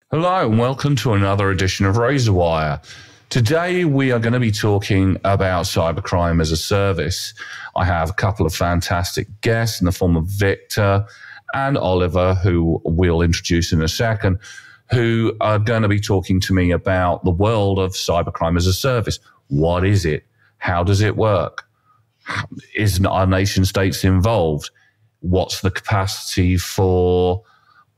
Hello and welcome to another edition of Razorwire. Today we are going to be talking about Cybercrime-as-a-Service. I have a couple of fantastic guests in the form of Victor and Oliver, who we'll introduce in a second, who are going to be talking to me about the world of Cybercrime-as-a-Service. What is it? How does it work? Is our nation states involved? What's the capacity for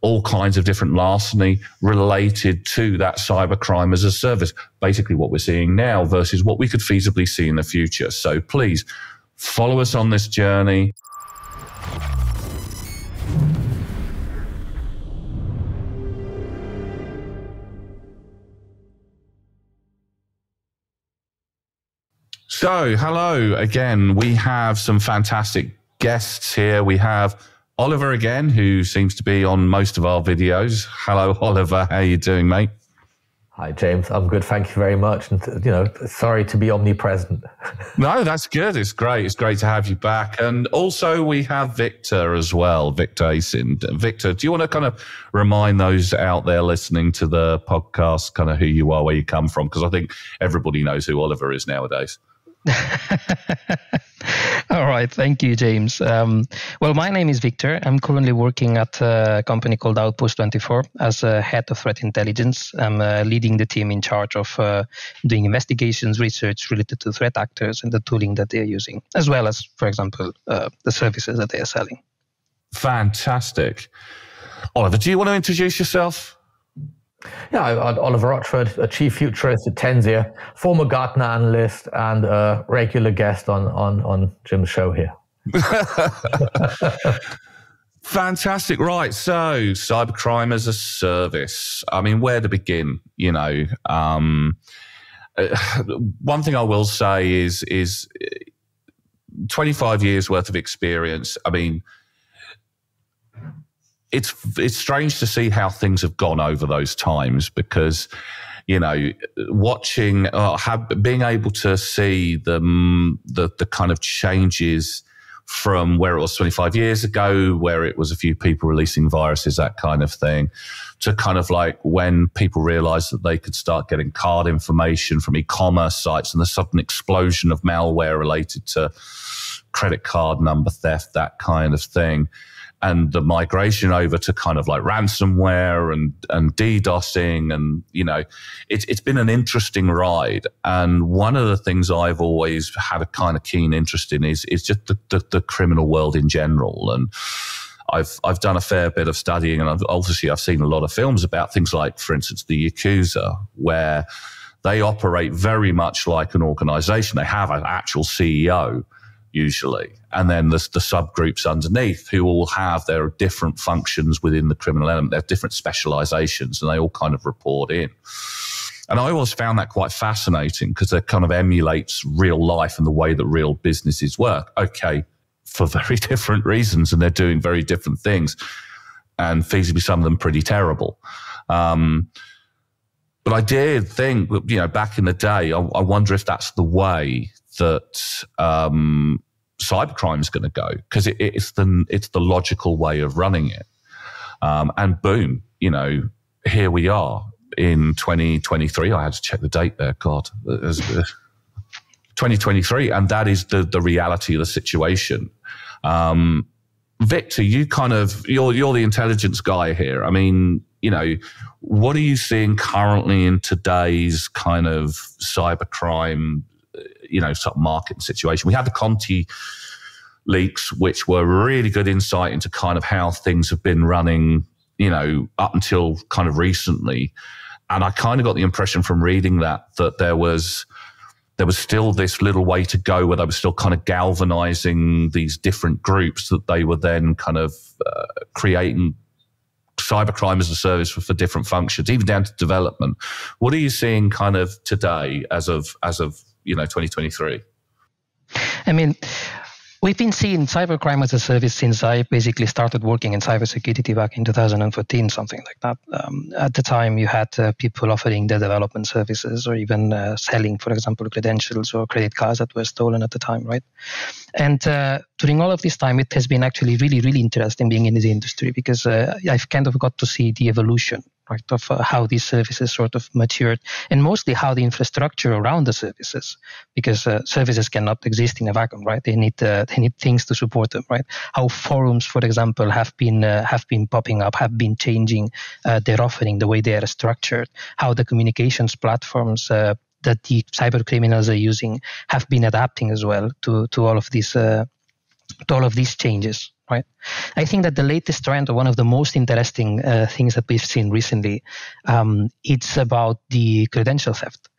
all kinds of different larceny related to that cybercrime as a service, basically what we're seeing now versus what we could feasibly see in the future. So please follow us on this journey. So hello again. We have some fantastic guests here. We have Oliver again, who seems to be on most of our videos. Hello, Oliver. How are you doing, mate? Hi, James. I'm good. Thank you very much. And, sorry to be omnipresent. No, that's good. It's great. It's great to have you back. And also we have Victor as well, Victor Acin. Victor, do you want to kind of remind those out there listening to the podcast kind of who you are, where you come from? Because I think everybody knows who Oliver is nowadays. All right. Thank you, James. Well, my name is Victor. I'm currently working at a company called Outpost 24 as a head of threat intelligence. I'm leading the team in charge of doing investigations, research related to threat actors and the tooling that they're using, as well as, for example, the services that they are selling. Fantastic. Oliver, do you want to introduce yourself? Yeah, I'm Oliver Rochford, a chief futurist at Tenzia, former Gartner analyst, and a regular guest on Jim's show here. Fantastic. Right. So cybercrime as a service. I mean, where to begin? One thing I will say is 25 years worth of experience. I mean, it's strange to see how things have gone over those times because, watching, being able to see the kind of changes from where it was 25 years ago, where it was a few people releasing viruses, that kind of thing, to kind of like when people realized that they could start getting card information from e-commerce sites and the sudden explosion of malware related to credit card number theft, that kind of thing. And the migration over to kind of like ransomware and DDoSing, and it's been an interesting ride. And one of the things I've always had a kind of keen interest in is just the criminal world in general. And I've done a fair bit of studying, and I've seen a lot of films about things like, for instance, the Yakuza, where they operate very much like an organization. They have an actual CEO usually, and then there's the subgroups underneath who all have their different functions within the criminal element. They have different specializations, and they all kind of report in. And I always found that quite fascinating because it kind of emulates real life and the way that real businesses work. Okay, for very different reasons, and they're doing very different things, and feasibly some of them pretty terrible. But I did think, back in the day, I wonder if that's the way that cybercrime is going to go, because it's the logical way of running it. And boom, here we are in 2023. I had to check the date there. God, 2023, and that is the reality of the situation. Victor, you're the intelligence guy here. I mean, what are you seeing currently in today's kind of cybercrime, sort of market situation? We had the Conti leaks, which were really good insight into kind of how things have been running, up until kind of recently. And I kind of got the impression from reading that there was still this little way to go where they were still kind of galvanizing these different groups that they were then kind of creating cybercrime as a service for different functions, even down to development. What are you seeing kind of today as of 2023? I mean, we've been seeing cybercrime as a service since I basically started working in cybersecurity back in 2014, something like that. At the time, you had people offering their development services or even selling, for example, credentials or credit cards that were stolen at the time, right? And during all of this time, it has been actually really, really interesting being in this industry because I've kind of got to see the evolution, right, of how these services sort of matured, and mostly how the infrastructure around the services, because services cannot exist in a vacuum, right? They need things to support them, right? How forums, for example, have been popping up, have been changing their offering, the way they are structured, how the communications platforms that the cyber criminals are using have been adapting as well to all of these changes. Right, I think that the latest trend, or one of the most interesting things that we've seen recently, it's about the credential theft.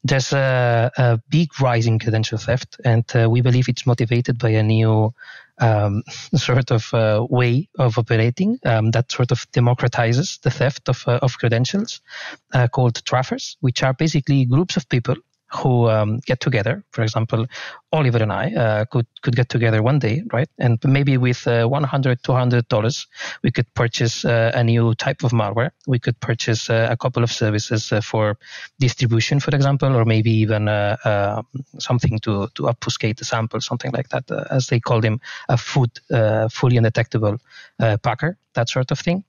There's a big rise in credential theft, and we believe it's motivated by a new sort of way of operating that sort of democratizes the theft of credentials, called traffers, which are basically groups of people who get together. For example, Oliver and I could get together one day, right? And maybe with $100, $200, we could purchase a new type of malware. We could purchase a couple of services for distribution, for example, or maybe even something to obfuscate the sample, something like that, as they call them, a fully undetectable packer, that sort of thing.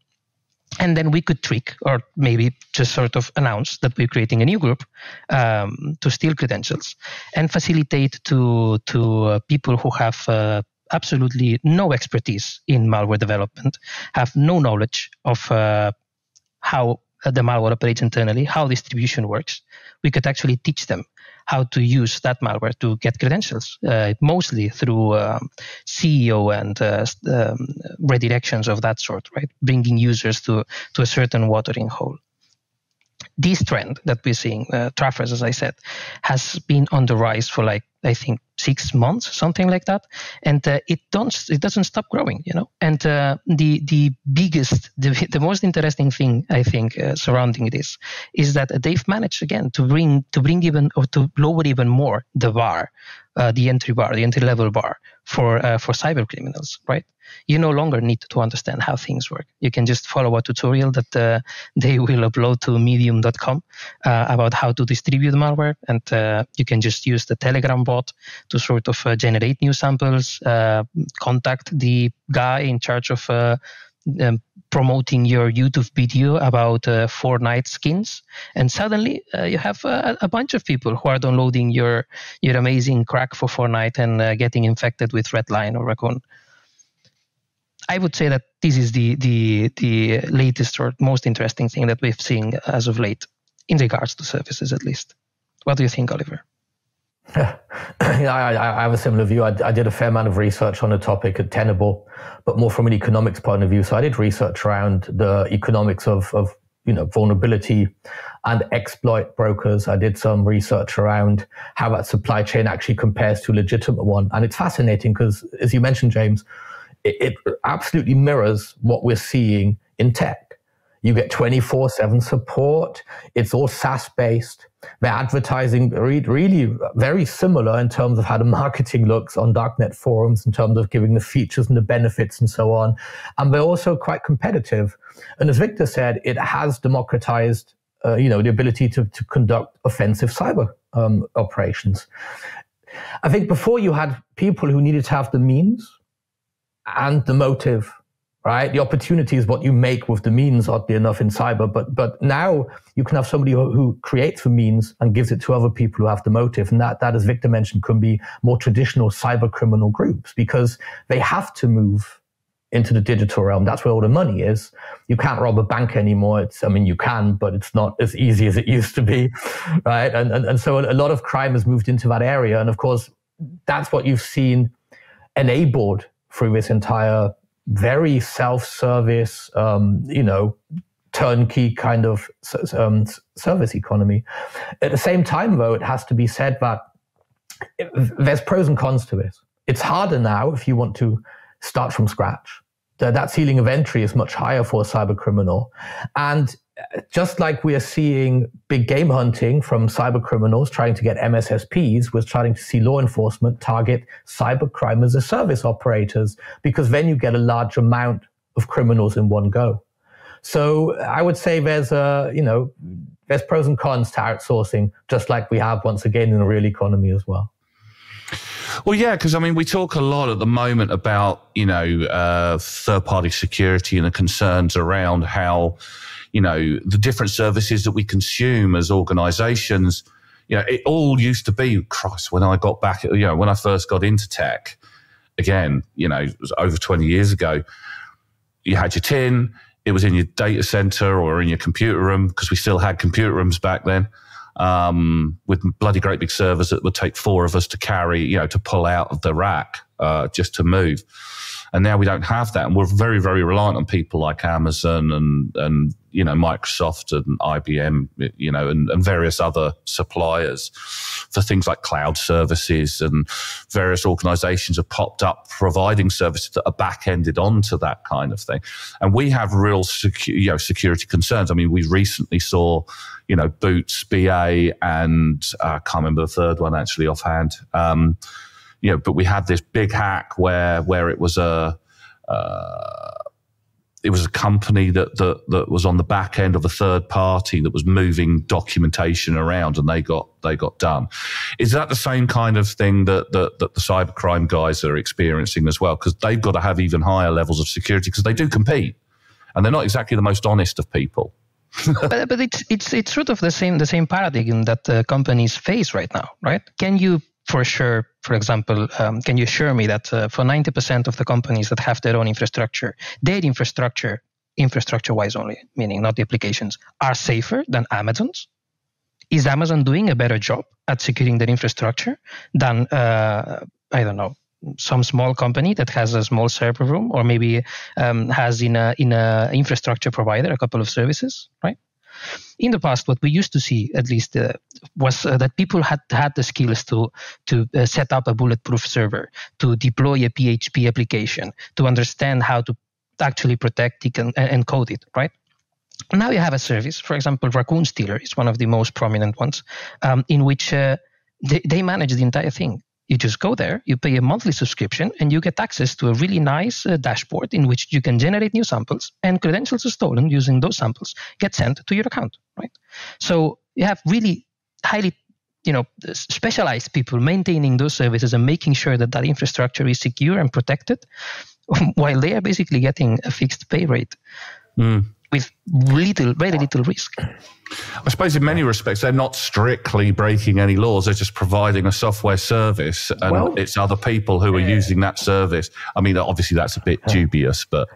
And then we could trick, or maybe just sort of announce that we're creating a new group to steal credentials and facilitate to people who have absolutely no expertise in malware development, have no knowledge of how the malware operates internally, how distribution works. We could actually teach them how to use that malware to get credentials, mostly through CEO and redirections of that sort, right? Bringing users to a certain watering hole. This trend that we're seeing, traffers, as I said, has been on the rise for I think 6 months, something like that, and it doesn't stop growing, And the biggest, the most interesting thing I think surrounding this is that they've managed again to bring even, or to lower even more the bar, the entry level bar for cyber criminals, right? You no longer need to understand how things work. You can just follow a tutorial that they will upload to medium.com about how to distribute malware, and you can just use the Telegram bot to sort of generate new samples, contact the guy in charge of promoting your YouTube video about Fortnite skins, and suddenly you have a bunch of people who are downloading your amazing crack for Fortnite and getting infected with Redline or Raccoon. I would say that this is the latest or most interesting thing that we've seen as of late, in regards to services at least. What do you think, Oliver? Yeah, I have a similar view. I did a fair amount of research on the topic at Tenable, but more from an economics point of view. So I did research around the economics of vulnerability and exploit brokers. I did some research around how that supply chain actually compares to a legitimate one. And it's fascinating because, as you mentioned, James, it absolutely mirrors what we're seeing in tech. You get 24/7 support. It's all SaaS-based. They're advertising really very similar in terms of how the marketing looks on darknet forums, in terms of giving the features and the benefits and so on. And they're also quite competitive. And as Victor said, it has democratized, the ability to conduct offensive cyber operations. I think before you had people who needed to have the means and the motive, right? The opportunity is what you make with the means, oddly enough, in cyber. But now you can have somebody who creates the means and gives it to other people who have the motive. And that, as Victor mentioned, can be more traditional cyber criminal groups, because they have to move into the digital realm. That's where all the money is. You can't rob a bank anymore. You can, but it's not as easy as it used to be, right? And so a lot of crime has moved into that area. And of course, that's what you've seen enabled through this entire very self-service, turnkey kind of service economy. At the same time, though, it has to be said that there's pros and cons to this. It's harder now if you want to start from scratch. That ceiling of entry is much higher for a cyber criminal. And just like we are seeing big game hunting from cyber criminals trying to get MSSPs, we're starting to see law enforcement target Cybercrime-as-a-Service operators, because then you get a large amount of criminals in one go. So I would say there's pros and cons to outsourcing, just like we have once again in the real economy as well. Well, yeah, because we talk a lot at the moment about third-party security and the concerns around how the different services that we consume as organizations. It all used to be, Christ, when I got back, when I first got into tech, again, it was over 20 years ago, you had your tin, it was in your data center or in your computer room, because we still had computer rooms back then, with bloody great big servers that would take 4 of us to carry, to pull out of the rack, just to move. And now we don't have that. And we're very, very reliant on people like Amazon and Microsoft and IBM, and various other suppliers for things like cloud services, and various organizations have popped up providing services that are back-ended onto that kind of thing. And we have real security concerns. I mean, we recently saw, Boots, BA, and I can't remember the third one actually offhand. But we had this big hack where it was a company that was on the back end of a third party that was moving documentation around, and they got done. Is that the same kind of thing that the cybercrime guys are experiencing as well? Because they've got to have even higher levels of security, because they do compete, and they're not exactly the most honest of people. but it's sort of the same paradigm that companies face right now, right? Can you, for sure, for example, can you assure me that for 90% of the companies that have their own infrastructure, their infrastructure-wise only, meaning not the applications, are safer than Amazon's? Is Amazon doing a better job at securing their infrastructure than, I don't know, some small company that has a small server room, or maybe has in a infrastructure provider a couple of services, right? In the past, what we used to see, at least, was that people had the skills to set up a bulletproof server, to deploy a PHP application, to understand how to actually protect it and code it, right? Now you have a service, for example, Raccoon Stealer is one of the most prominent ones, in which they manage the entire thing. You just go there, you pay a monthly subscription, and you get access to a really nice dashboard in which you can generate new samples, and credentials are stolen using those samples get sent to your account, right? So you have really highly, specialized people maintaining those services and making sure that that infrastructure is secure and protected, while they are basically getting a fixed pay rate. With very little risk. I suppose in many respects, they're not strictly breaking any laws. They're just providing a software service, and it's other people who are using that service. I mean, obviously that's a bit dubious, but...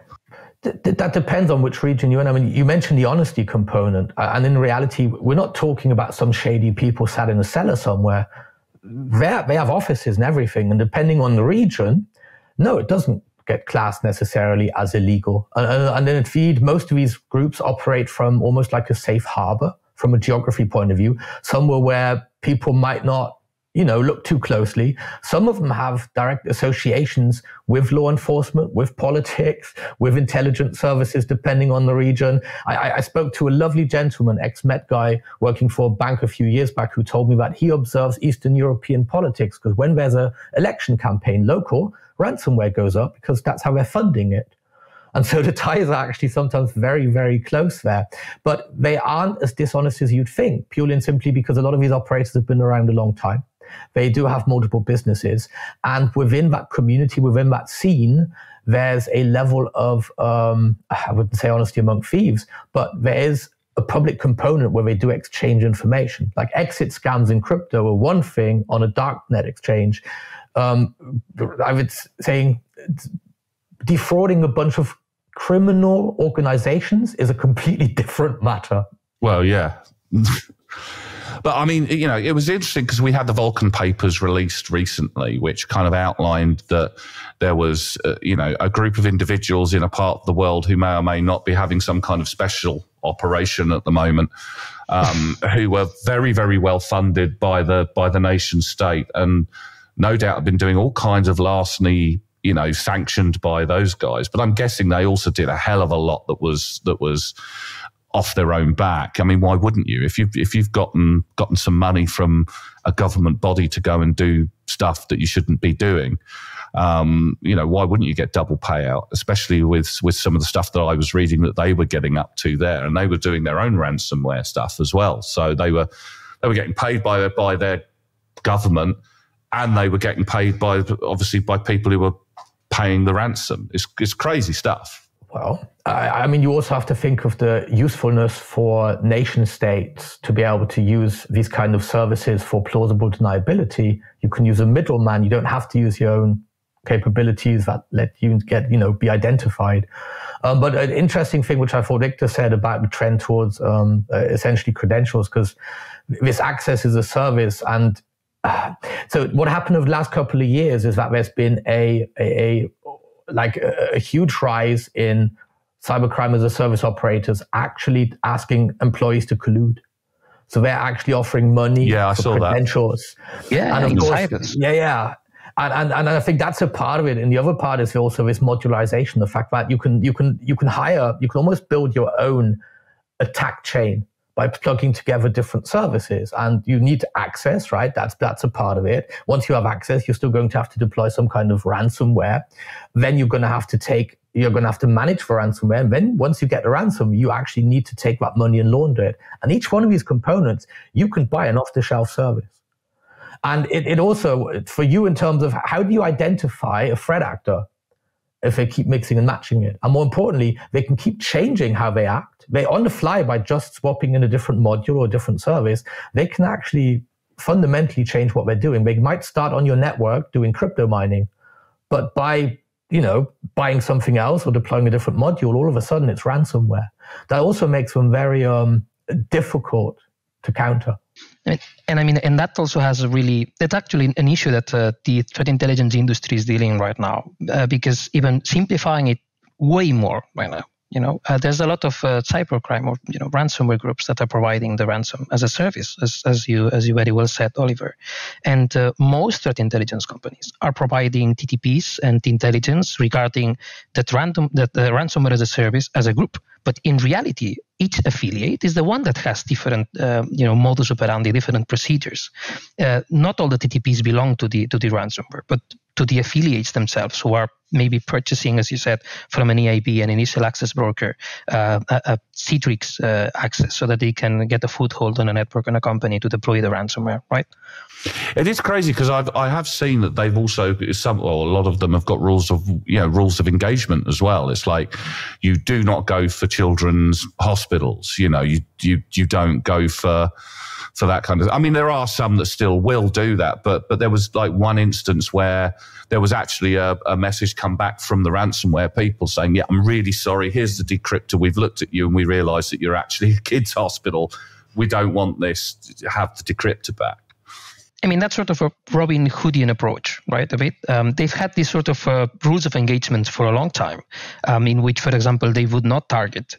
That depends on which region you're in. I mean, you mentioned the honesty component, and in reality, we're not talking about some shady people sat in a cellar somewhere. They have offices and everything, and depending on the region, no, it doesn't get classed necessarily as illegal. And then indeed, most of these groups operate from almost like a safe harbor from a geography point of view, somewhere where people might not, look too closely. Some of them have direct associations with law enforcement, with politics, with intelligence services, depending on the region. I spoke to a lovely gentleman, ex-Met guy, working for a bank a few years back, who told me that he observes Eastern European politics, because when there's an election campaign local, ransomware goes up because that's how they're funding it. And so the ties are actually sometimes very, very close there. But they aren't as dishonest as you'd think, purely and simply because a lot of these operators have been around a long time. They do have multiple businesses. And within that community, within that scene, there's a level of, I wouldn't say honesty among thieves, but there is a public component where they do exchange information. Like exit scams in crypto are one thing on a darknet exchange. I would say defrauding a bunch of criminal organizations is a completely different matter. Well, yeah. But I mean, it was interesting because we had the Vulcan papers released recently, which kind of outlined that there was, a group of individuals in a part of the world who may or may not be having some kind of special operation at the moment, who were very, very well funded by the nation state, and no doubt have been doing all kinds of larceny, sanctioned by those guys. But I'm guessing they also did a hell of a lot that was off their own back. I mean, why wouldn't you? If you've gotten some money from a government body to go and do stuff that you shouldn't be doing, why wouldn't you get double payout? Especially with some of the stuff that I was reading that they were getting up to there, and they were doing their own ransomware stuff as well. So they were getting paid by their government, and they were getting paid by people who were paying the ransom. It's crazy stuff. Well, I mean, you also have to think of the usefulness for nation states to be able to use these kind of services for plausible deniability. You can use a middleman. You don't have to use your own capabilities that let you get, be identified. But an interesting thing, which I thought Victor said about the trend towards essentially credentials, because this access is a service. And so what happened over the last couple of years is that there's been a huge rise in cybercrime-as-a-service operators actually asking employees to collude. So they're actually offering money for credentials. Yeah, and of course, cyber. Yeah. And I think that's a part of it. And the other part is also this modularization, the fact that you can almost build your own attack chain by plugging together different services, and you need access, right? That's a part of it. Once you have access, you're still going to have to deploy some kind of ransomware. Then you're going to have to manage for ransomware. And then once you get the ransom, you actually need to take that money and launder it. And each one of these components, you can buy an off-the-shelf service. And it also, for you, in terms of how do you identify a threat actor if they keep mixing and matching it? And more importantly, they can keep changing how they act. They, on the fly, by just swapping in a different module or a different service, they can actually fundamentally change what they're doing. They might start on your network doing crypto mining, but by buying something else or deploying a different module, all of a sudden it's ransomware. That also makes them very difficult to counter. And that also has that's actually an issue that the threat intelligence industry is dealing right now, because even simplifying it way more right now, there's a lot of cybercrime or ransomware groups that are providing the ransom as a service, as you very well said, Oliver. And most threat intelligence companies are providing TTPs and intelligence regarding the ransomware as a service as a group. But in reality, each affiliate is the one that has different, modus operandi, different procedures. Not all the TTPs belong to the ransomware, but to the affiliates themselves, who are maybe purchasing, as you said, from an EIB, an initial access broker, a Citrix access, so that they can get a foothold on a network and a company to deploy the ransomware, right? It is crazy, because I have seen that they've also a lot of them have got rules of engagement as well. It's like, you do not go for children's hospitals. You don't go for that kind of. I mean, there are some that still will do that, but there was like one instance where there was actually a message come back from the ransomware people saying, "Yeah, I'm really sorry. Here's the decryptor. We've looked at you and we realised that you're actually a kids' hospital. We don't want this. Have the decryptor back." I mean, that's sort of a Robin Hoodian approach, right? A bit. They've had these sort of rules of engagement for a long time, in which, for example, they would not target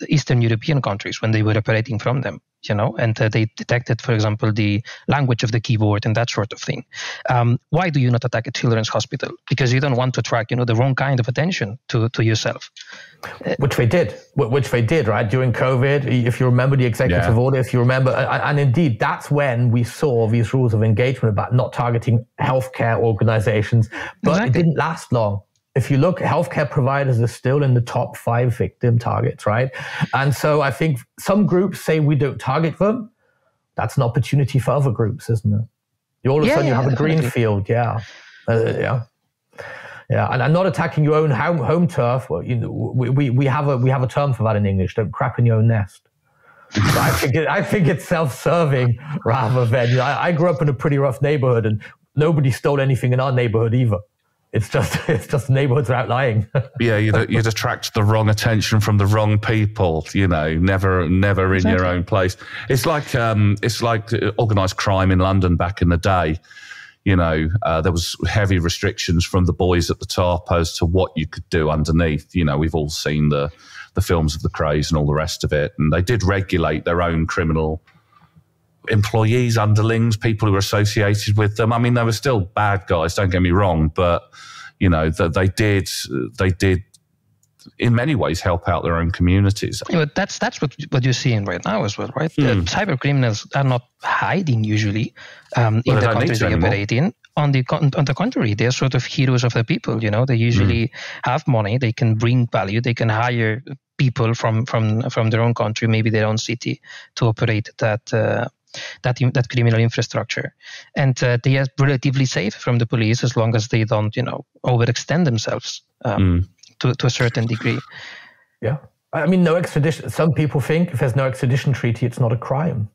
Eastern European countries when they were operating from them, and they detected, for example, the language of the keyboard and that sort of thing. Why do you not attack a children's hospital? Because you don't want to attract, the wrong kind of attention to yourself. Which they did, right? During COVID, if you remember the executive order, if you remember, and indeed, that's when we saw these rules of engagement about not targeting healthcare organizations, but It didn't last long. If you look, healthcare providers are still in the top 5 victim targets, right? And so I think some groups say we don't target them. That's an opportunity for other groups, isn't it? All of a sudden you have a green field, Yeah, and I'm not attacking your own home turf. Well, we have a term for that in English. Don't crap in your own nest. So I think it's self-serving rather than. I grew up in a pretty rough neighborhood, and nobody stole anything in our neighborhood either. It's just neighborhoods are outlying. Yeah, you'd attract the wrong attention from the wrong people. Never in your own place. It's like organised crime in London back in the day. There was heavy restrictions from the boys at the top as to what you could do underneath. We've all seen the films of the Krays and all the rest of it, and they did regulate their own criminal employees, underlings, people who were associated with them. I mean, they were still bad guys, don't get me wrong, but they did in many ways help out their own communities. But that's what you're seeing right now as well, right? The cyber criminals are not hiding usually in the countries they operate in. On the contrary, they're sort of heroes of the people. They usually have money, they can bring value, they can hire people from their own country, maybe their own city, to operate that criminal infrastructure, and they are relatively safe from the police as long as they don't overextend themselves. to a certain degree. Yeah. I mean, no extradition. Some people think if there's no extradition treaty, it's not a crime.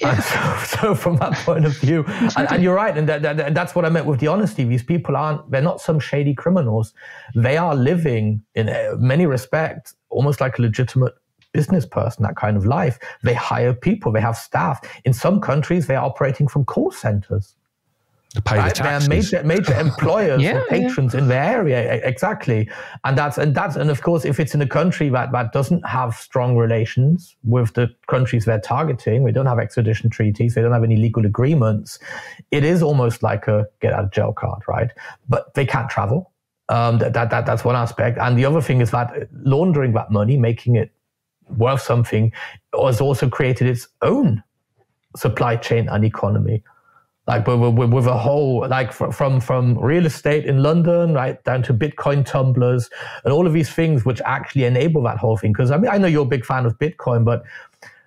And so from that point of view, and you're right, and that's what I meant with the honesty. These people they're not some shady criminals. They are living in many respects almost like a legitimate business person, that kind of life. They hire people, they have staff. In some countries, they're operating from call centers. To pay the taxes. They're major employers or patrons in their area, exactly. And of course, if it's in a country that doesn't have strong relations with the countries they're targeting, we don't have extradition treaties, they don't have any legal agreements, it is almost like a get out of jail card, right? But they can't travel. That's one aspect. And the other thing is that laundering that money, making it worth something, has also created its own supply chain and economy. Like with a whole, like from real estate in London, right, down to Bitcoin tumblers and all of these things which actually enable that whole thing. Because I mean, I know you're a big fan of Bitcoin, but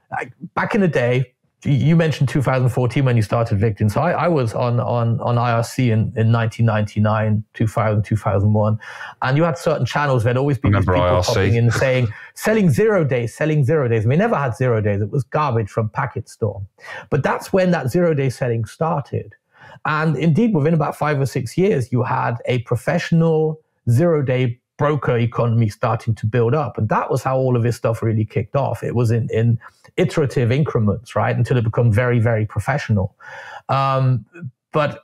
like, back in the day, you mentioned 2014 when you started Victim. So I was on IRC in 1999, 2000, 2001. And you had certain channels, there'd always be these people IRC popping in saying, selling 0 days. And we never had 0 days. It was garbage from Packet Storm. But that's when that 0 day selling started. And indeed, within about 5 or 6 years, you had a professional 0 day broker economy starting to build up. And that was how all of this stuff really kicked off. It was in iterative increments, right, until it became very, very professional. But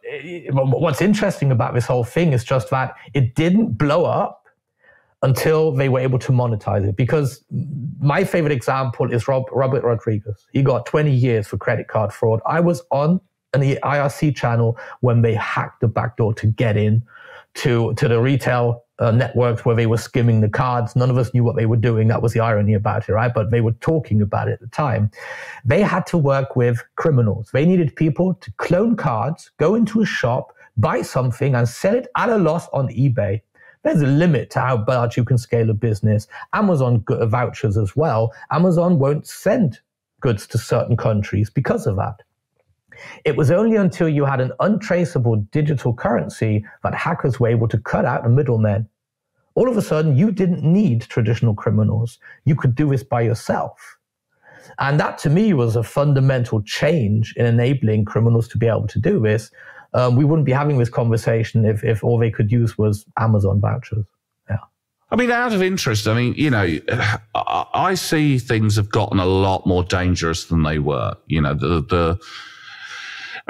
what's interesting about this whole thing is just that it didn't blow up until they were able to monetize it. Because my favorite example is Robert Rodriguez. He got 20 years for credit card fraud. I was on an IRC channel when they hacked the backdoor to get in to the retail networks where they were skimming the cards. None of us knew what they were doing. That was the irony about it, right? But they were talking about it at the time. They had to work with criminals. They needed people to clone cards, go into a shop, buy something, and sell it at a loss on eBay. There's a limit to how large you can scale a business. Amazon vouchers as well. Amazon won't send goods to certain countries because of that. It was only until you had an untraceable digital currency that hackers were able to cut out the middlemen. All of a sudden, you didn't need traditional criminals. You could do this by yourself. And that, to me, was a fundamental change in enabling criminals to be able to do this. We wouldn't be having this conversation if all they could use was Amazon vouchers. Yeah. I mean, out of interest, I mean, you know, I see things have gotten a lot more dangerous than they were. You know,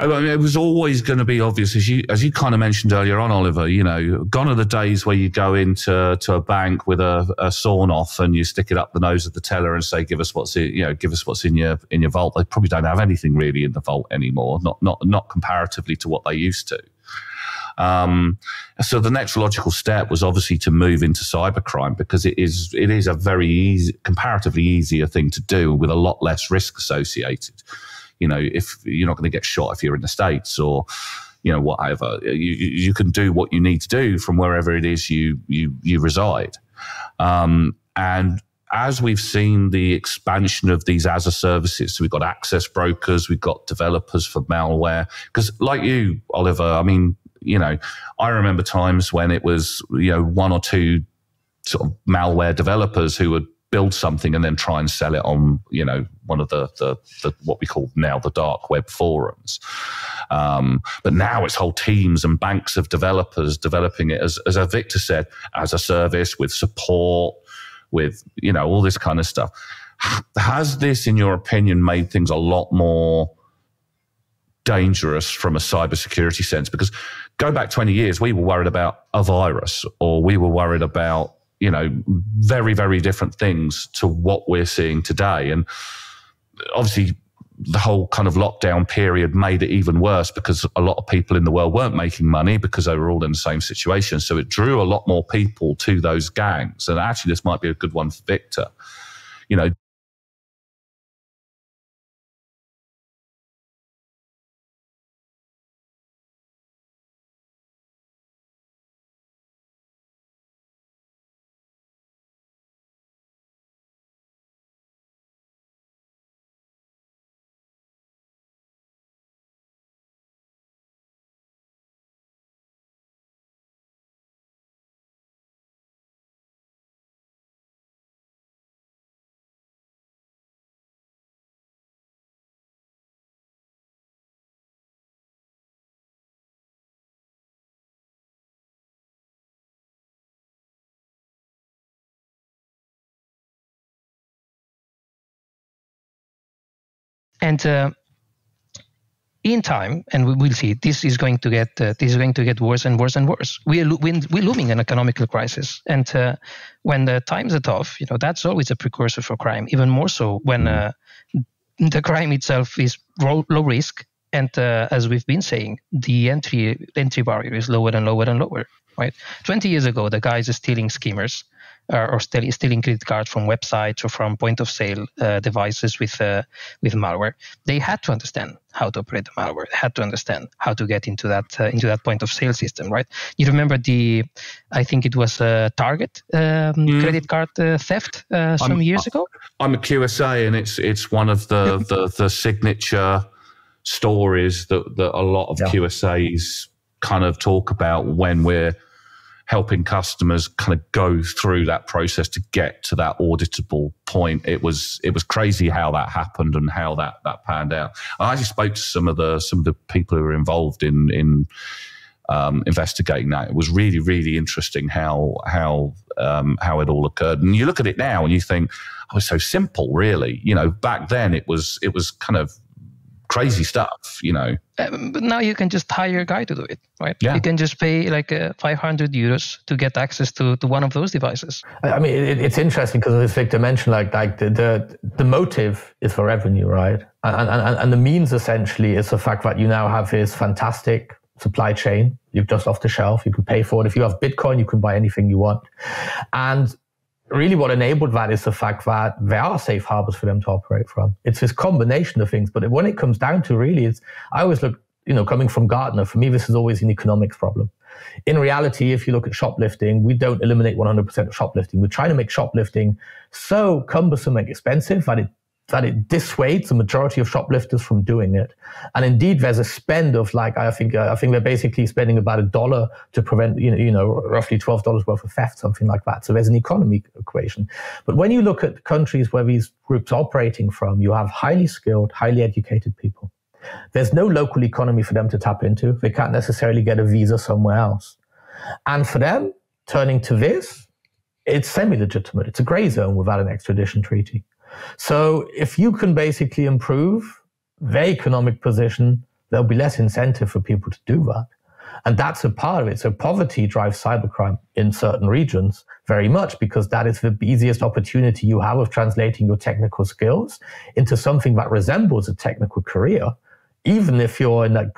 I mean, it was always going to be obvious, as you kind of mentioned earlier on, Oliver. You know, gone are the days where you go into a bank with a sawn off and you stick it up the nose of the teller and say, "Give us what's in your vault." They probably don't have anything really in the vault anymore, not comparatively to what they used to. So the next logical step was obviously to move into cybercrime, because it is a very easy, comparatively easier thing to do with a lot less risk associated. You know, if you're not going to get shot if you're in the States, or, you know, whatever, you can do what you need to do from wherever it is you reside. And as we've seen the expansion of these as a services, so we've got access brokers, we've got developers for malware. Because like you, Oliver, I mean, you know, I remember times when it was, you know, one or two sort of malware developers who would build something and then try and sell it on, you know, one of the what we call now the dark web forums. But now it's whole teams and banks of developers developing it, as Victor said, as a service with support, with, you know, all this kind of stuff. Has this, in your opinion, made things a lot more dangerous from a cybersecurity sense? Because go back 20 years, we were worried about a virus, or we were worried about, you know, very, very different things to what we're seeing today. And obviously the whole kind of lockdown period made it even worse, because a lot of people in the world weren't making money because they were all in the same situation. So it drew a lot more people to those gangs. And actually, this might be a good one for Victor. You know, And in time, and we will see, this is going to get worse and worse and worse. We're looming an economical crisis, and when the times are tough, that's always a precursor for crime. Even more so when the crime itself is low risk, and as we've been saying, the entry barrier is lower and lower and lower. Right? 20 years ago, the guys are stealing schemers or stealing credit cards from websites or from point of sale devices with malware. They had to understand how to operate the malware. They had to understand how to get into that point of sale system, right? You remember I think it was Target credit card theft some years ago. I'm a QSA, and it's one of the signature stories that a lot of QSAs kind of talk about when we're helping customers kind of go through that process to get to that auditable point. It was crazy how that happened and how that panned out. I actually spoke to some of the people who were involved in investigating that. It was really, really interesting how it all occurred. And you look at it now and you think, oh, it's so simple, really. Back then it was kind of crazy stuff, But now you can just hire a guy to do it, right? Yeah. You can just pay like €500 to get access to one of those devices. I mean, it's interesting because as Victor mentioned, like the motive is for revenue, right? And the means essentially is the fact that you now have this fantastic supply chain. You're just off the shelf. You can pay for it. If you have Bitcoin, you can buy anything you want. And really what enabled that is the fact that there are safe harbors for them to operate from. It's this combination of things. But when it comes down to really, I always look, coming from Gartner, for me, this is always an economics problem. In reality, if you look at shoplifting, we don't eliminate 100% of shoplifting. We're trying to make shoplifting so cumbersome and expensive that it dissuades the majority of shoplifters from doing it. And indeed, there's a spend of I think they're basically spending about $1 to prevent, roughly $12 worth of theft, something like that. So there's an economy equation. But when you look at countries where these groups are operating from, you have highly skilled, highly educated people. There's no local economy for them to tap into. They can't necessarily get a visa somewhere else. And for them, turning to this, it's semi-legitimate. It's a gray zone without an extradition treaty. So if you can basically improve their economic position, there'll be less incentive for people to do that. And that's a part of it. So poverty drives cybercrime in certain regions very much because that is the easiest opportunity you have of translating your technical skills into something that resembles a technical career, even if you're in that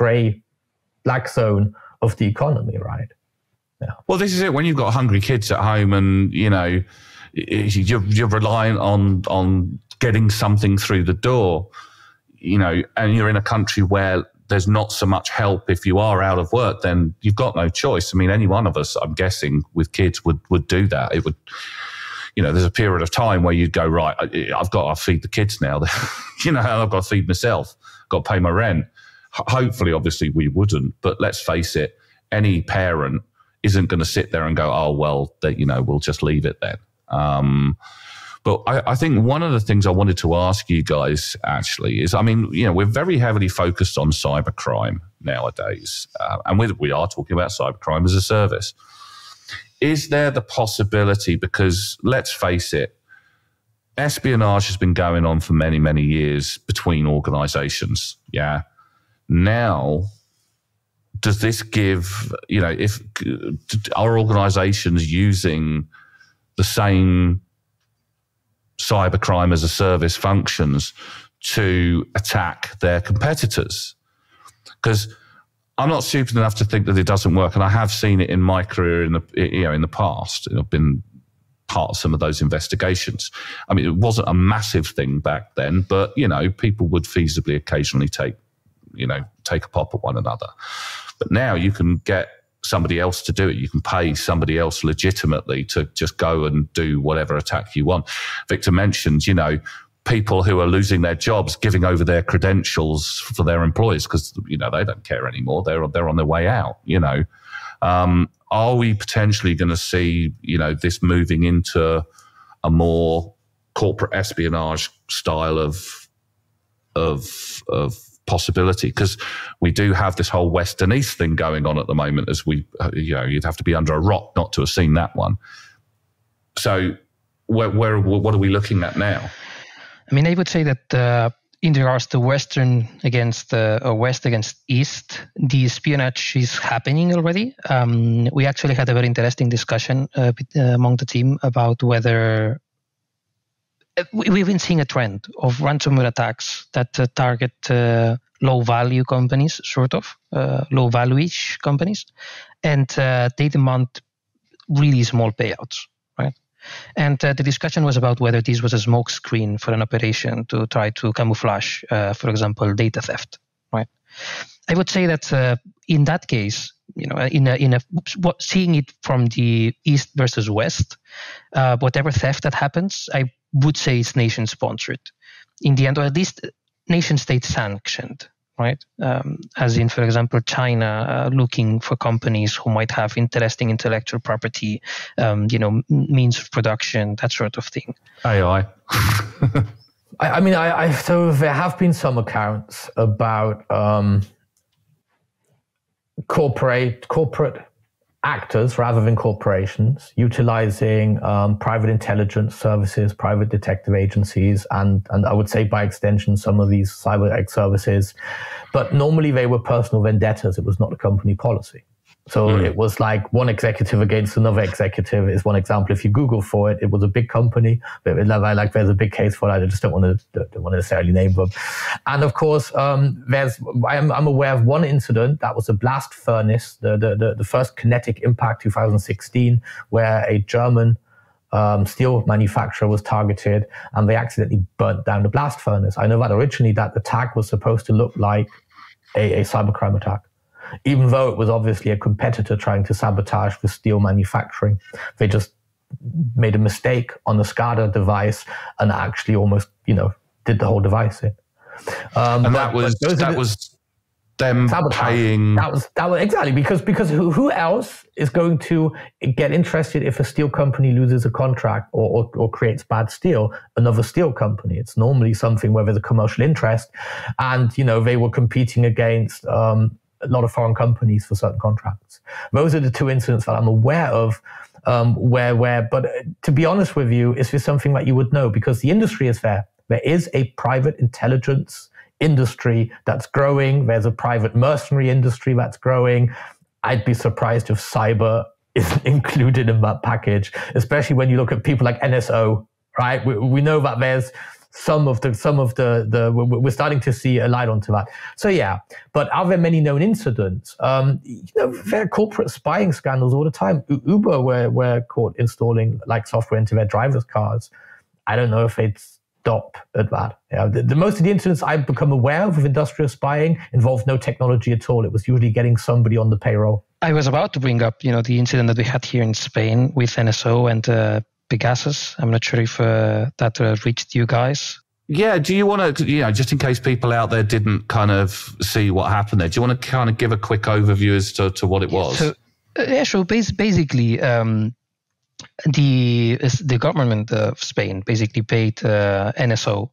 black zone of the economy, right? Yeah. Well, this is it. When you've got hungry kids at home and, you're reliant on getting something through the door, and you're in a country where there's not so much help. If you are out of work, then you've got no choice. I mean, any one of us, I'm guessing, with kids would do that. It would, there's a period of time where you'd go, right, I've got to feed the kids now. I've got to feed myself, got to pay my rent. Hopefully, obviously, we wouldn't. But let's face it, any parent isn't going to sit there and go, oh, well, we'll just leave it then. But I think one of the things I wanted to ask you guys actually is, we're very heavily focused on cybercrime nowadays, and we are talking about cybercrime as a service. Is there the possibility, because let's face it, espionage has been going on for many, many years between organizations. Yeah. Now, does this give, if our organizations using the same cybercrime as a service functions to attack their competitors? Because I'm not stupid enough to think that it doesn't work, and I have seen it in my career in the past. I've been part of some of those investigations. I mean, it wasn't a massive thing back then, but people would feasibly occasionally take a pop at one another. But now you can get somebody else to do it. You can pay somebody else legitimately to just go and do whatever attack you want. Victor mentioned, people who are losing their jobs, giving over their credentials for their employers because, they don't care anymore. They're on their way out, Are we potentially going to see, this moving into a more corporate espionage style of possibility? Because we do have this whole West and East thing going on at the moment, as you'd have to be under a rock not to have seen that one. So what are we looking at now? I mean, I would say that in regards to Western against or West against East, the espionage is happening already. We actually had a very interesting discussion among the team about whether we've been seeing a trend of ransomware attacks that target low-value companies, sort of low-value-ish companies, and they demand really small payouts, right? And the discussion was about whether this was a smokescreen for an operation to try to camouflage, for example, data theft, right? I would say that in that case, seeing it from the East versus West, whatever theft that happens, I would say it's nation-sponsored in the end, or at least nation-state sanctioned, right? As in, for example, China looking for companies who might have interesting intellectual property, means of production, that sort of thing. AI. So there have been some accounts about corporate actors rather than corporations utilizing private intelligence services, private detective agencies, and I would say by extension some of these cyber services. But normally they were personal vendettas. It was not a company policy. So it was like one executive against another executive is one example. If you Google for it, it was a big company. But there's a big case for it. I just don't want to necessarily name them. And of course, I'm aware of one incident that was a blast furnace, the first kinetic impact 2016, where a German steel manufacturer was targeted and they accidentally burnt down the blast furnace. I know that originally that attack was supposed to look like a cybercrime attack, even though it was obviously a competitor trying to sabotage the steel manufacturing. They just made a mistake on the SCADA device and actually almost, did the whole device in. And that was them paying. That was exactly because who else is going to get interested if a steel company loses a contract or creates bad steel? Another steel company. It's normally something where there's a commercial interest, and they were competing against a lot of foreign companies for certain contracts. Those are the two incidents that I'm aware of but to be honest with you, is this something that you would know? Because the industry is there. There is a private intelligence industry that's growing. There's a private mercenary industry that's growing. I'd be surprised if cyber isn't included in that package, especially when you look at people like NSO, right? We know that there's we're starting to see a light onto that. So yeah, but are there many known incidents? There are corporate spying scandals all the time. Uber were caught installing like software into their drivers' cars. I don't know if they'd stop at that. The most of the incidents I've become aware of industrial spying involved no technology at all. It was usually getting somebody on the payroll. I was about to bring up, the incident that we had here in Spain with NSO and Pegasus. I'm not sure if that reached you guys. Yeah, do you want to, just in case people out there didn't kind of see what happened there, do you want to kind of give a quick overview as to what it was? So basically, the government of Spain basically paid NSO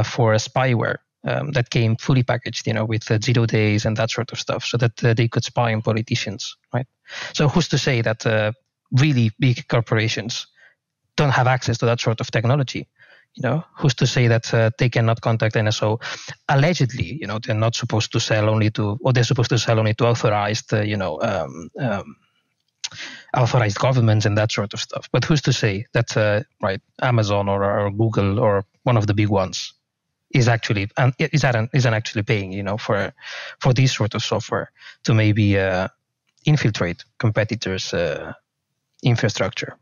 for a spyware that came fully packaged, with 0 days and that sort of stuff, so that they could spy on politicians, right? So who's to say that really big corporations don't have access to that sort of technology? Who's to say that they cannot contact NSO? Allegedly, they're not supposed to sell only to, or they're supposed to sell only to authorized, authorized governments and that sort of stuff. But who's to say that, Amazon or Google or one of the big ones is actually isn't actually paying, for this sort of software to maybe infiltrate competitors' infrastructure?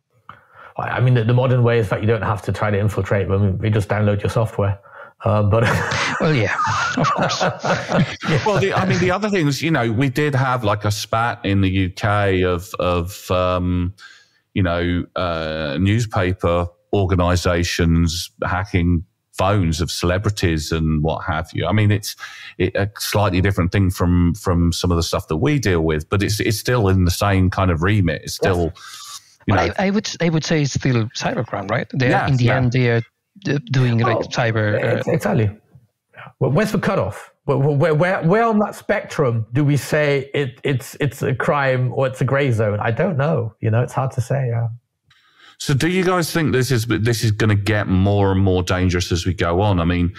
I mean, the modern way is that you don't have to try to infiltrate them. You just download your software. Well, yeah, of course. Well, the other thing is, we did have like a spat in the UK of newspaper organisations hacking phones of celebrities and what have you. I mean, it's a slightly different thing from some of the stuff that we deal with, but it's still in the same kind of remit. It's still. Yes. I would say it's still cybercrime, right? They are doing cyber. Exactly. Well, where's the cutoff? Where on that spectrum do we say it's a crime or it's a grey zone? I don't know. It's hard to say. Yeah. So, do you guys think this is going to get more and more dangerous as we go on? I mean,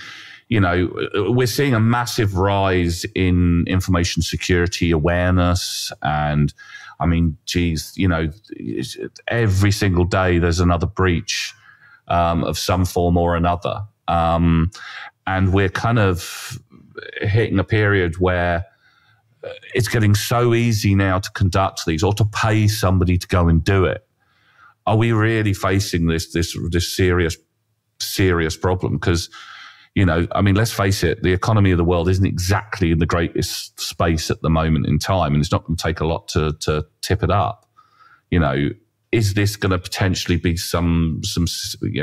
we're seeing a massive rise in information security awareness. And I mean, geez, every single day there's another breach of some form or another. And we're kind of hitting a period where it's getting so easy now to conduct these or to pay somebody to go and do it. Are we really facing this serious problem? Because, let's face it, the economy of the world isn't exactly in the greatest space at the moment in time, and it's not going to take a lot to tip it up. Is this going to potentially be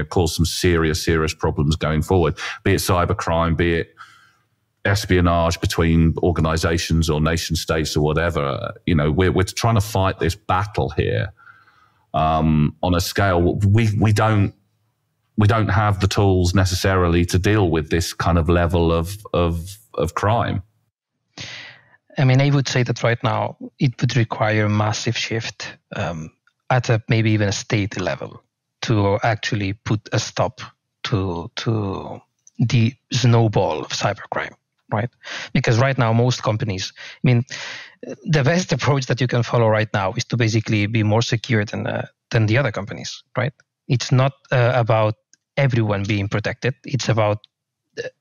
cause some serious problems going forward? Be it cybercrime, be it espionage between organizations or nation states or whatever. We're trying to fight this battle here on a scale we don't have the tools necessarily to deal with this kind of level of crime. I mean, I would say that right now it would require a massive shift at maybe even a state level to actually put a stop to the snowball of cybercrime, right? Because right now most companies, the best approach that you can follow right now is to basically be more secure than the other companies, right? It's not about everyone being protected. It's about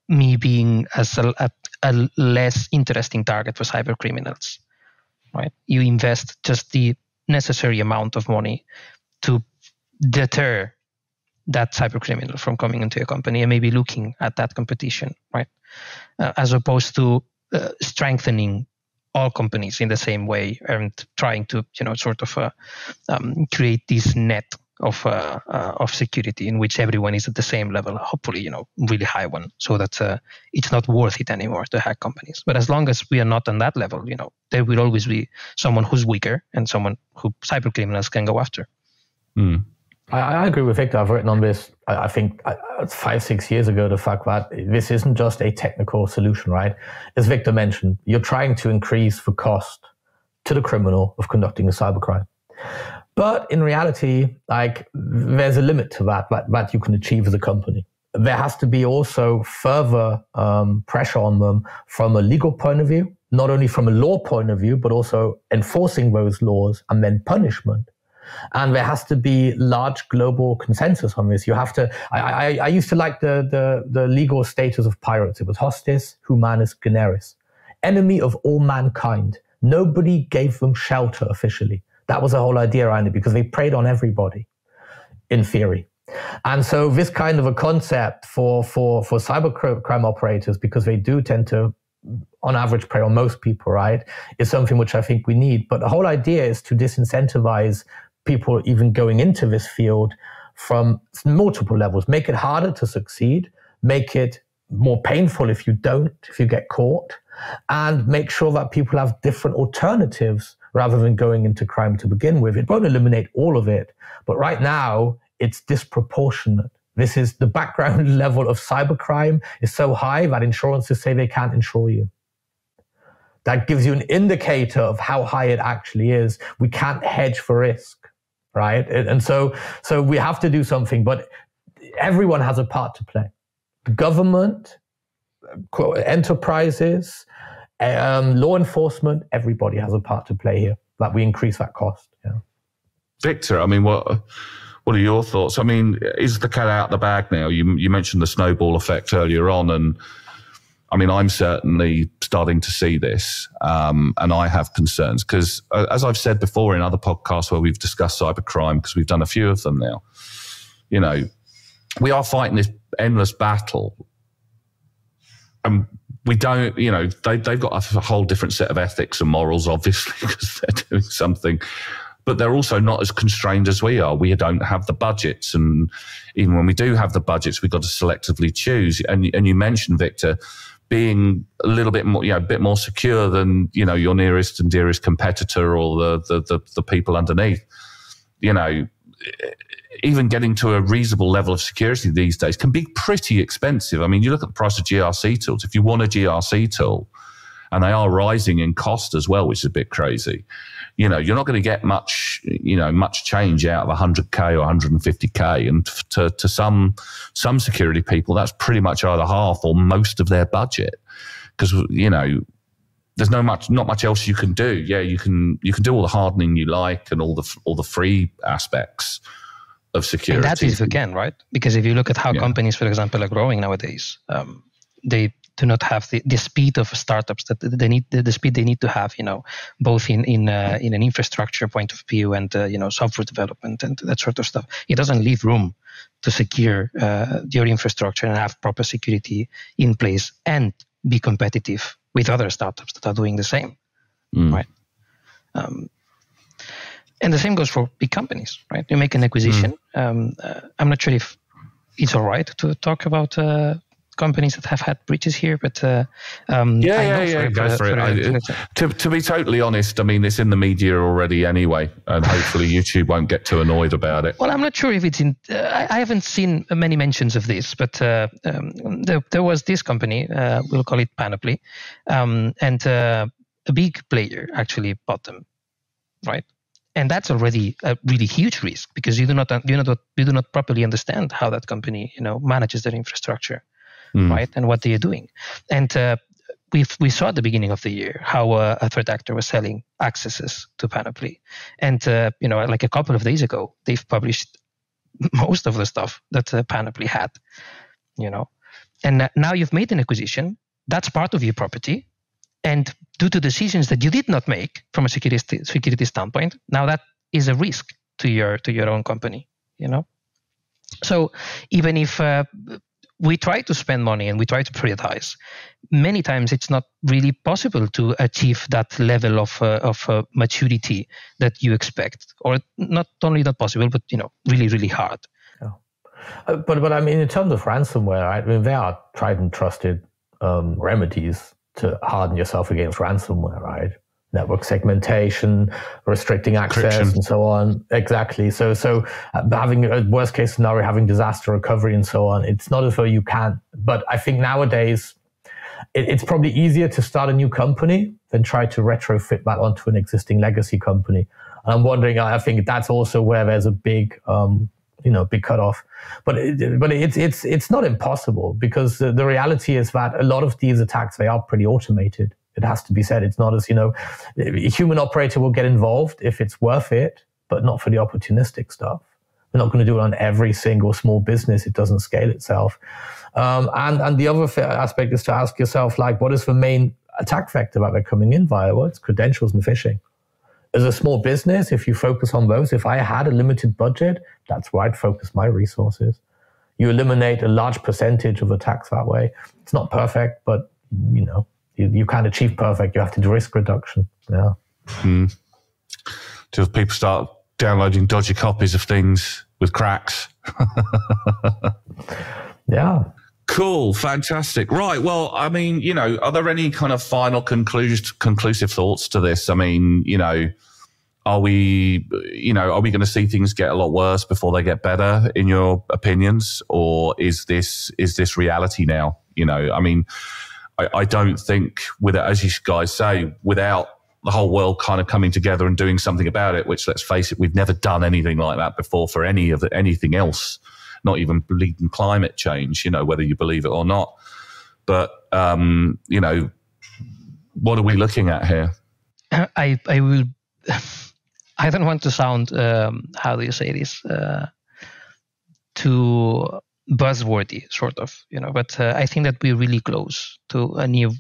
me being a less interesting target for cyber criminals, right? You invest just the necessary amount of money to deter that cyber criminal from coming into your company and maybe looking at that competition, right? As opposed to strengthening all companies in the same way and trying to, create this net of security in which everyone is at the same level, hopefully, really high one, so that it's not worth it anymore to hack companies. But as long as we are not on that level, there will always be someone who's weaker and someone who cyber criminals can go after. Mm. I agree with Victor. I've written on this, I think 5-6 years ago, the fact that this isn't just a technical solution, right? As Victor mentioned, you're trying to increase the cost to the criminal of conducting a cybercrime. But in reality, there's a limit to that you can achieve as a company. There has to be also further pressure on them from a legal point of view, not only from a law point of view, but also enforcing those laws and then punishment. And there has to be large global consensus on this. You have to. I used to like the legal status of pirates. It was hostis humanus generis, enemy of all mankind. Nobody gave them shelter officially. That was the whole idea around it, because they preyed on everybody, in theory. And so this kind of a concept for cybercrime operators, because they do tend to, on average, prey on most people, right, is something which I think we need. But the whole idea is to disincentivize people even going into this field from multiple levels. Make it harder to succeed, make it more painful if you get caught, and make sure that people have different alternatives rather than going into crime to begin with. It won't eliminate all of it, but right now it's disproportionate. This is the background level of cybercrime is so high that insurances say they can't insure you. That gives you an indicator of how high it actually is. We can't hedge for risk, right? And so we have to do something, but everyone has a part to play. The government, enterprises, law enforcement, everybody has a part to play here, that we increase that cost. Yeah. Victor, I mean, what are your thoughts? I mean, is the cat out of the bag now? You mentioned the snowball effect earlier on, and I mean, I'm certainly starting to see this, and I have concerns because, as I've said before in other podcasts where we've discussed cybercrime, because we've done a few of them now, we are fighting this endless battle. We don't, they've got a whole different set of ethics and morals, obviously, because they're doing something, but they're also not as constrained as we are. We don't have the budgets. And even when we do have the budgets, we've got to selectively choose. And you mentioned, Victor, being a little bit more, a bit more secure than, your nearest and dearest competitor or the people underneath. Even getting to a reasonable level of security these days can be pretty expensive. I mean, you look at the price of GRC tools. If you want a GRC tool, and they are rising in cost as well, which is a bit crazy. You're not going to get much change out of 100K or 150K. And to some security people, that's pretty much either half or most of their budget. Because, there's not much else you can do. Yeah, you can do all the hardening you like and all the free aspects of security. And that is again, right? Because if you look at how companies, for example, are growing nowadays, they do not have the speed of startups that they need, the speed they need to have, both in an infrastructure point of view and software development and that sort of stuff. It doesn't leave room to secure your infrastructure and have proper security in place and be competitive with other startups that are doing the same, right? And the same goes for big companies, right? You make an acquisition. I'm not sure if it's all right to talk about companies that have had breaches here, but go for it. To be totally honest, I mean, it's in the media already anyway, and hopefully YouTube won't get too annoyed about it. Well, I'm not sure if it's in. I haven't seen many mentions of this, but there was this company, we'll call it Panoply, and a big player actually bought them, right? And that's already a really huge risk because you do not properly understand how that company manages their infrastructure. Right, and what they are doing, and we saw at the beginning of the year how a threat actor was selling accesses to Panoply, and like a couple of days ago, they've published most of the stuff that Panoply had, and now you've made an acquisition that's part of your property, and due to decisions that you did not make from a security standpoint, now that is a risk to your own company, So even if we try to spend money and we try to prioritize, many times it's not really possible to achieve that level of maturity that you expect, or not only not possible, but really, really hard. Yeah. But I mean, in terms of ransomware, right? I mean, there are tried and trusted remedies to harden yourself against ransomware, right? Network segmentation, restricting access, and so on. Exactly. So having a worst case scenario, having disaster recovery and so on, it's not as though you can't. But I think nowadays, it's probably easier to start a new company than try to retrofit that onto an existing legacy company. And I'm wondering, I think that's also where there's a big, big cutoff. But it's not impossible, because the reality is that a lot of these attacks, they are pretty automated. It has to be said. It's not as, a human operator will get involved if it's worth it, but not for the opportunistic stuff. We're not going to do it on every single small business. It doesn't scale itself. And the other aspect is to ask yourself, what is the main attack vector that they're coming in via? Well, it's credentials and phishing. As a small business, if you focus on those, if I had a limited budget, that's where I'd focus my resources. You eliminate a large percentage of attacks that way. It's not perfect, but, you can't achieve perfect. You have to do risk reduction. Yeah. Till people start downloading dodgy copies of things with cracks. Yeah. Cool. Fantastic. Right. Well, I mean, are there any kind of final conclusive thoughts to this? I mean, are we going to see things get a lot worse before they get better, in your opinions, or is this reality now? I mean, I don't think, as you guys say, without the whole world kind of coming together and doing something about it, which, let's face it, we've never done anything like that before for anything else, not even bleeding climate change, whether you believe it or not. But, what are we looking at here? I don't want to sound, how do you say this, too buzzwordy, sort of, but I think that we're really close to a new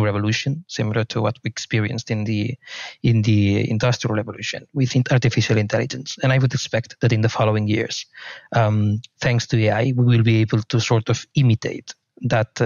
revolution, similar to what we experienced in the industrial revolution with artificial intelligence. And I would expect that in the following years, thanks to AI, we will be able to sort of imitate that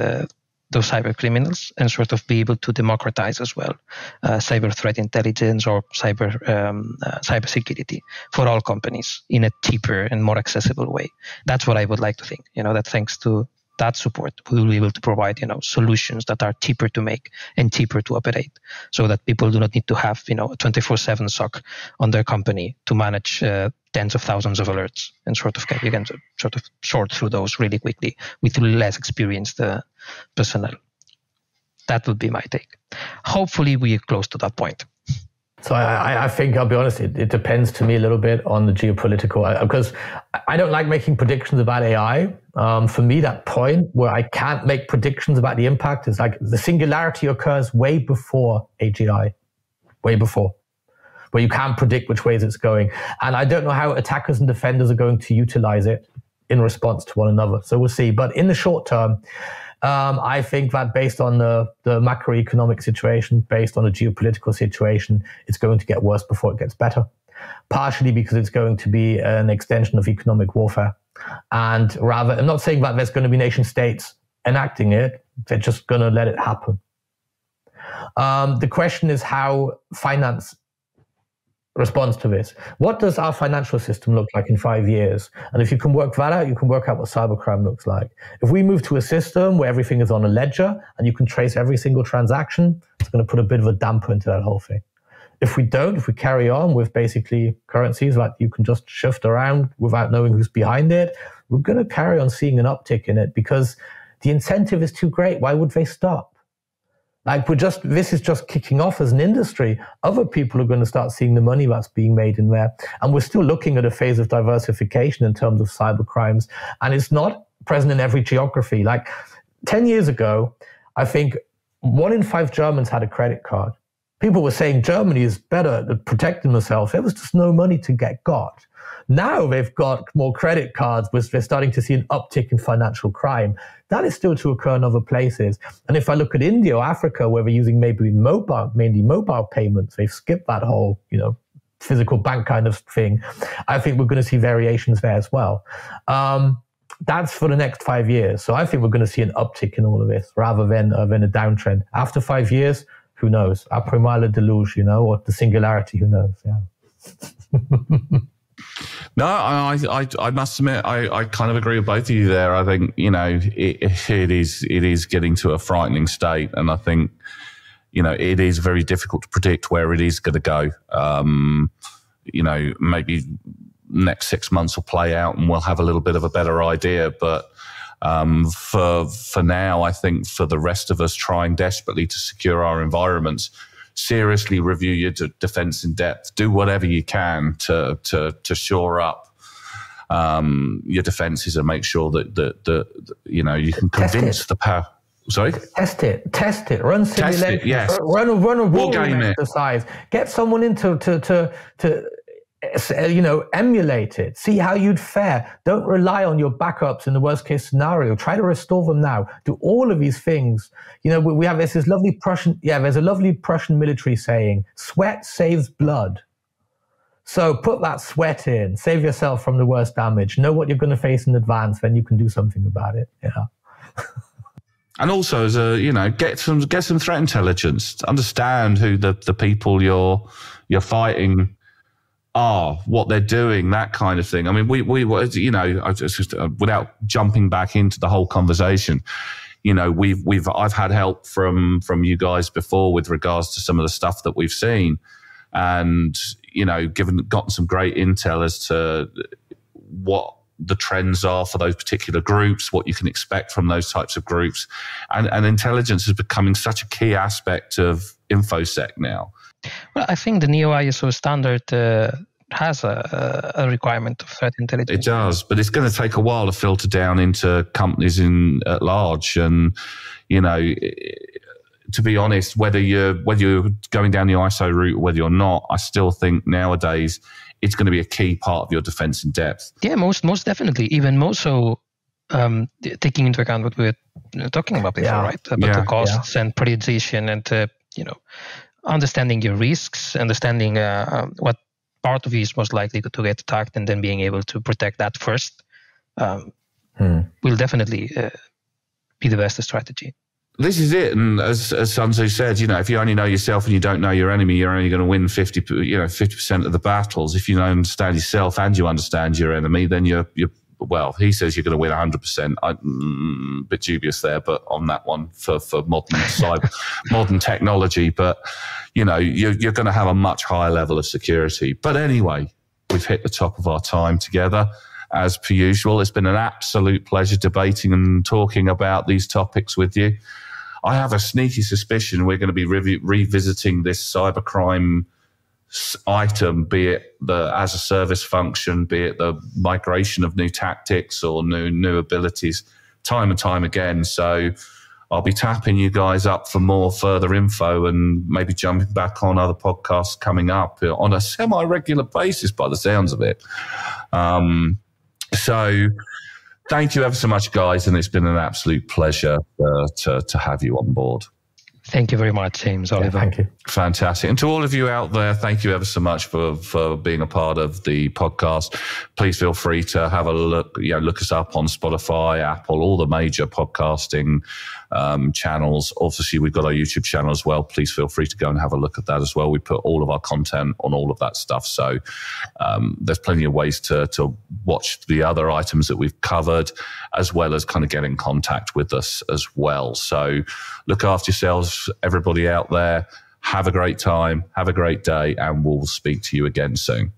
those cyber criminals and sort of be able to democratize as well cyber threat intelligence or cyber security for all companies in a cheaper and more accessible way. That's what I would like to think, that thanks to that support, we will be able to provide, solutions that are cheaper to make and cheaper to operate, so that people do not need to have, a 24/7 SOC on their company to manage tens of thousands of alerts and sort of sort through those really quickly with less experienced personnel. That would be my take. hopefully we are close to that point. So I think, I'll be honest, it depends to me a little bit on the geopolitical, because I don't like making predictions about AI. For me, that point where I can't make predictions about the impact is like the singularity occurs way before AGI, way before, where you can't predict which ways it's going. And I don't know how attackers and defenders are going to utilize it in response to one another. So we'll see. But in the short term, I think that based on the macroeconomic situation, based on the geopolitical situation, it's going to get worse before it gets better. Partially because it's going to be an extension of economic warfare. And rather, I'm not saying that there's going to be nation states enacting it, they're just going to let it happen. The question is how finance responds to this. What does our financial system look like in 5 years? And if you can work that out, you can work out what cybercrime looks like. If we move to a system where everything is on a ledger and you can trace every single transaction, it's going to put a bit of a damper into that whole thing. If we don't, if we carry on with basically currencies that you can just shift around without knowing who's behind it, we're going to carry on seeing an uptick in it because the incentive is too great. Why would they stop? Like this is just kicking off as an industry. Other people are going to start seeing the money that's being made in there. And we're still looking at a phase of diversification in terms of cyber crimes. And it's not present in every geography. Like 10 years ago, I think 1 in 5 Germans had a credit card. People were saying Germany is better at protecting themselves. There was just no money to get got. Now they've got more credit cards, which they're starting to see an uptick in financial crime. That is still to occur in other places. And if I look at India or Africa, where they're using mainly mobile payments, they've skipped that whole, physical bank kind of thing. I think we're going to see variations there as well. That's for the next 5 years. So I think we're going to see an uptick in all of this rather than a downtrend. After 5 years, who knows? Après le deluge, or the singularity, who knows? Yeah. No, I must admit, I kind of agree with both of you there. I think, it is getting to a frightening state. And I think, it is very difficult to predict where it is going to go. Maybe next 6 months will play out and we'll have a little bit of a better idea. But for now, I think for the rest of us trying desperately to secure our environments, seriously review your defense in depth. Do whatever you can to shore up your defenses and make sure that you can convince the power. Sorry? Test it. Run simulation. Yes. Run a war game exercise. Get someone in to emulate it. See how you'd fare. Don't rely on your backups in the worst case scenario. Try to restore them now. Do all of these things. We have this lovely Prussian. Yeah, there's a lovely Prussian military saying, "Sweat saves blood." So put that sweat in. Save yourself from the worst damage. Know what you're going to face in advance. Then you can do something about it. Yeah. And also, get some threat intelligence. Understand who the people you're fighting are, what they're doing, that kind of thing. I mean, without jumping back into the whole conversation, I've had help from you guys before with regards to some of the stuff that we've seen, and gotten some great intel as to what the trends are for those particular groups, what you can expect from those types of groups, and intelligence is becoming such a key aspect of InfoSec now. Well, I think the NEO ISO standard has a requirement of threat intelligence. It does, but it's going to take a while to filter down into companies at large. And to be honest, whether you're going down the ISO route or whether you're not, I still think nowadays it's going to be a key part of your defense in depth. Yeah, most definitely, even more so. Taking into account what we were talking about before, right? About the costs and prioritization and understanding your risks, understanding what part of you is most likely to get attacked, and then being able to protect that first will definitely be the best strategy. This is it, and as Sun Tzu said, if you only know yourself and you don't know your enemy, you're only going to win 50% of the battles. If you don't understand yourself and you understand your enemy, then you're well, he says you're going to win 100%. I'm a bit dubious there, but on that one for modern technology. But, you're going to have a much higher level of security. But anyway, we've hit the top of our time together. As per usual, it's been an absolute pleasure debating and talking about these topics with you. I have a sneaky suspicion we're going to be revisiting this cybercrime item, be it the as a service function, be it the migration of new tactics or new abilities, time and time again. So I'll be tapping you guys up for more further info and maybe jumping back on other podcasts coming up on a semi-regular basis by the sounds of it. So thank you ever so much, guys, and it's been an absolute pleasure to have you on board. Thank you very much, James, Oliver. Thank you. Fantastic. And to all of you out there, thank you ever so much for being a part of the podcast. Please feel free to have a look, look us up on Spotify, Apple, all the major podcasting channels. Obviously, we've got our YouTube channel as well. Please feel free to go and have a look at that as well. We put all of our content on all of that stuff. So there's plenty of ways to watch the other items that we've covered, as well as kind of get in contact with us as well. So look after yourselves, everybody out there. Have a great time. Have a great day. And we'll speak to you again soon.